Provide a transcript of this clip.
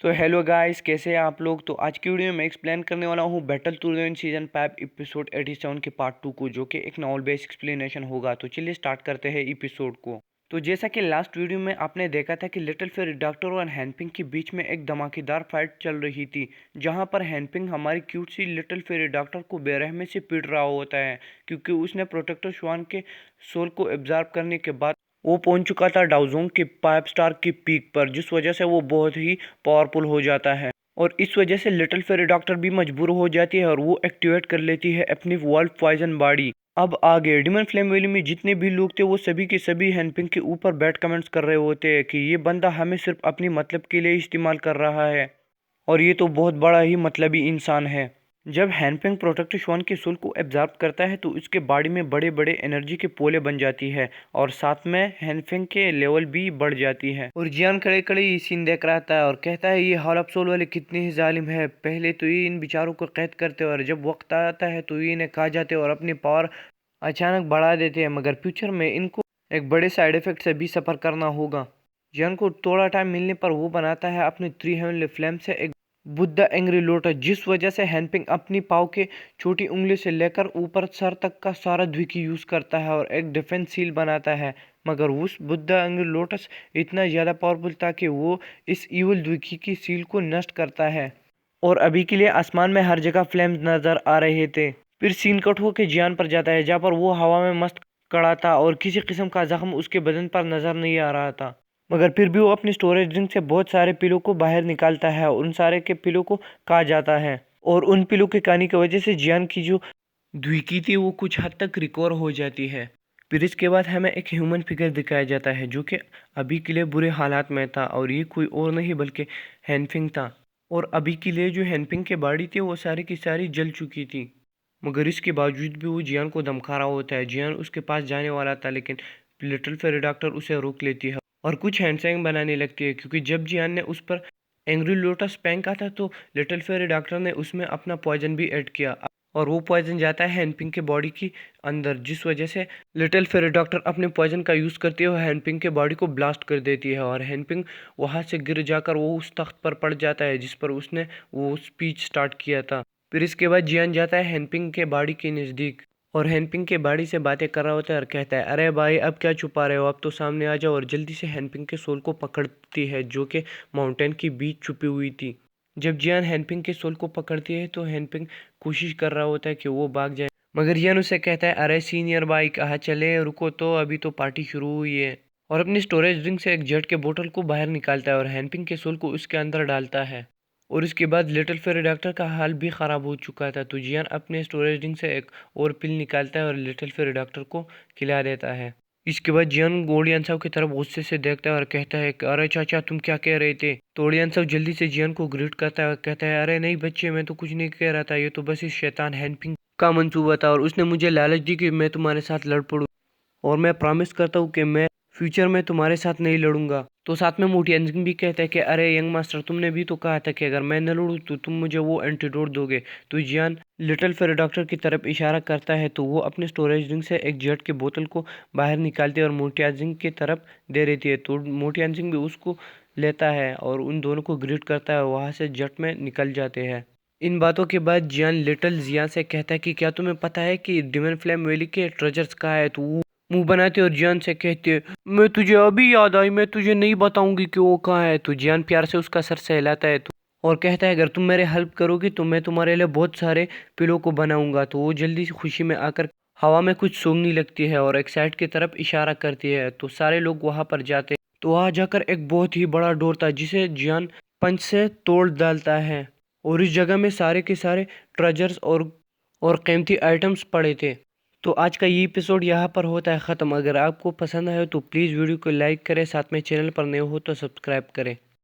तो hello guys, कैसे हैं आप लोग। तो आज की वीडियो में मैं एक्सप्लेन करने वाला हूँ बैटल टूरनामेंट इन सीजन 5 एपिसोड 87 के पार्ट 2 को, जो कि एक नॉवल बेस्ड एक्सप्लेनेशन होगा। तो चलिए स्टार्ट करते हैं एपिसोड को। तो जैसा कि लास्ट वीडियो में आपने देखा था कि लिटिल फेरी डॉक्टर और हैनपिंग के बीच में एक धमाकेदार फाइट चल रही थी, जहां पर हैनपिंग हमारी क्यूट सी लिटिल फेरी डॉक्टर को बेरहमी से पीट रहा होता है, क्योंकि उसने प्रोटेक्टर श्वान के सोल को एब्जॉर्ब करने के बाद वो पहुंच चुका था डाउजोंग के 5 स्टार की पीक पर, जिस वजह से वो बहुत ही पावरफुल हो जाता है। और इस वजह से लिटिल फेरी डॉक्टर भी मजबूर हो जाती है और वो एक्टिवेट कर लेती है अपनी वॉल्फ पॉइजन बॉडी। अब आगे डिमन फ्लेम वैली में जितने भी लोग थे वो सभी के सभी हैनपिंग के ऊपर बैड कमेंट्स कर रहे होते हैं कि ये बंदा हमें सिर्फ अपनी मतलब के लिए इस्तेमाल कर रहा है और ये तो बहुत बड़ा ही मतलबी इंसान है। जब हैनपिंग प्रोटेक्टर श्वान के सोल को एब्जॉर्ब करता है तो उसके बॉडी में बड़े बड़े एनर्जी के पोले बन जाती है और साथ में हैनपिंग के लेवल भी बढ़ जाती है। और जियान खड़े खड़े ये सीन देख रहा था और कहता है ये हॉल ऑफ सोल वाले कितने ही जालिम है। पहले तो ये इन बेचारों को कैद करते और जब वक्त आता है तो ये इन्हें खा जाते और अपनी पावर अचानक बढ़ा देते हैं, मगर फ्यूचर में इनको एक बड़े साइड इफेक्ट से भी सफर करना होगा। जियान को थोड़ा टाइम मिलने पर वो बनाता है अपनी 3 हेवनली फ्लेम से एक बुद्धा एंग्री लोटस, जिस वजह से हैनपिंग अपनी पाव के छोटी उंगली से लेकर ऊपर सर तक का सारा द्विकी यूज करता है और एक डिफेंस सील बनाता है। मगर उस बुद्धा एंग्री लोटस इतना ज्यादा पावरफुल था कि वो इस इवल द्विकी की सील को नष्ट करता है और अभी के लिए आसमान में हर जगह फ्लेम्स नजर आ रहे थे। फिर सीन कट होकर जियान पर जाता है, जहाँ पर वो हवा में मस्त खड़ा था और किसी किस्म का जख्म उसके बदन पर नजर नहीं आ रहा था। मगर फिर भी वो अपनी स्टोरेज ड्रिंक से बहुत सारे पिलो को बाहर निकालता है और उन सारे के पिलो को कहा जाता है और उन पिलो के खाने की वजह से जियान की जो द्विकी थी वो कुछ हद तक रिकवर हो जाती है। फिर इसके बाद हमें एक ह्यूमन फिगर दिखाया जाता है जो कि अभी के लिए बुरे हालात में था और ये कोई और नहीं बल्कि हैनपिंग था। और अभी के लिए जो हैनपिंग के बॉडी थी वो सारी की सारी जल चुकी थी, मगर इसके बावजूद भी वो जियान को धमका रहा होता है। जियान उसके पास जाने वाला था लेकिन लिटिल फेरी डॉक्टर उसे रोक लेती है और कुछ हैंडसैंग बनाने लगती है, क्योंकि जब जियान ने उस पर एंग्री लोटस फेंका था तो लिटिल फेरी डॉक्टर ने उसमें अपना पॉइजन भी ऐड किया और वो पॉइजन जाता है हैनपिंग के बॉडी की अंदर, जिस वजह से लिटिल फेरी डॉक्टर अपने पॉइजन का यूज करती है और हैनपिंग के बॉडी को ब्लास्ट कर देती है और हैनपिंग वहां से गिर जाकर वो उस तख्त पर पड़ जाता है जिस पर उसने वो स्पीच स्टार्ट किया था। फिर इसके बाद जियान जाता है हैनपिंग के बाड़ी के नज़दीक और हैनपिंग के बाड़ी से बातें कर रहा होता है और कहता है, अरे भाई अब क्या छुपा रहे हो, अब तो सामने आ जाओ। और जल्दी से हैनपिंग के सोल को पकड़ती है जो कि माउंटेन के बीच छुपी हुई थी। जब जियान हैनपिंग के सोल को पकड़ती है तो हैनपिंग कोशिश कर रहा होता है कि वो भाग जाए, मगर जियान उसे कहता है, अरे सीनियर भाई कहाँ चले, रुको तो अभी तो पार्टी शुरू हुई है। और अपनी स्टोरेज ड्रिंक से एक जेट के बोतल को बाहर निकालता है और हैनपिंग के सोल को उसके अंदर डालता है। और इसके बाद लिटिल फेरी डॉक्टर का हाल भी ख़राब हो चुका था, तो जियान अपने स्टोरेज ड्रिंक से एक और पिल निकालता है और लिटिल फेरी डॉक्टर को खिला देता है। इसके बाद जियान गोल्डियन साहब की तरफ गुस्से से देखता है और कहता है, अरे चाचा तुम क्या कह रहे थे। तो गोल्डियन साहब जल्दी से जियान को ग्रीट करता है और कहता है, अरे नहीं बच्चे, मैं तो कुछ नहीं कह रहा था, ये तो बस इस शैतान हैनपिंग का मंसूबा था और उसने मुझे लालच दी कि मैं तुम्हारे साथ लड़ पड़ूँ और मैं प्रॉमिस करता हूँ कि मैं फ्यूचर में तुम्हारे साथ नहीं लड़ूंगा। तो साथ में मोटी एंजिंग भी कहता है कि अरे यंग मास्टर, तुमने भी तो कहा था कि अगर मैं न लड़ूँ तो तुम मुझे वो एंटीडोट दोगे। तो जियान लिटिल फेरी डॉक्टर की तरफ इशारा करता है तो वो अपने स्टोरेज ड्रिंक से एक जेट की बोतल को बाहर निकालती है और मोटी एंजिंग की तरफ दे देती है। तो मोटी एंजिंग भी उसको लेता है और उन दोनों को ग्रीट करता है और वहाँ से जेट में निकल जाते हैं। इन बातों के बाद जियान लिटिल जिया से कहता है कि क्या तुम्हें पता है कि डिमन फ्लेम वैली के ट्रेजर्स कहाँ है। तो वो मुंह बनाते और जियान से कहते, मैं तुझे अभी याद आई, मैं तुझे नहीं बताऊंगी कि वो कहाँ है। तो जियान प्यार से उसका सर सहलाता है और कहता है, अगर तुम मेरे हेल्प करोगी तो मैं तुम्हारे लिए बहुत सारे पिलो को बनाऊंगा। तो वो जल्दी से खुशी में आकर हवा में कुछ सूंघने लगती है और एक साइड की तरफ इशारा करती है। तो सारे लोग वहां पर जाते हैं। तो वहां जाकर एक बहुत ही बड़ा डोर था जिसे जियान पंच से तोड़ डालता है और इस जगह में सारे के सारे ट्रेजर्स और कीमती आइटम्स पड़े थे। तो आज का ये एपिसोड यहाँ पर होता है ख़त्म। अगर आपको पसंद आए तो प्लीज़ वीडियो को लाइक करें, साथ में चैनल पर नए हो तो सब्सक्राइब करें।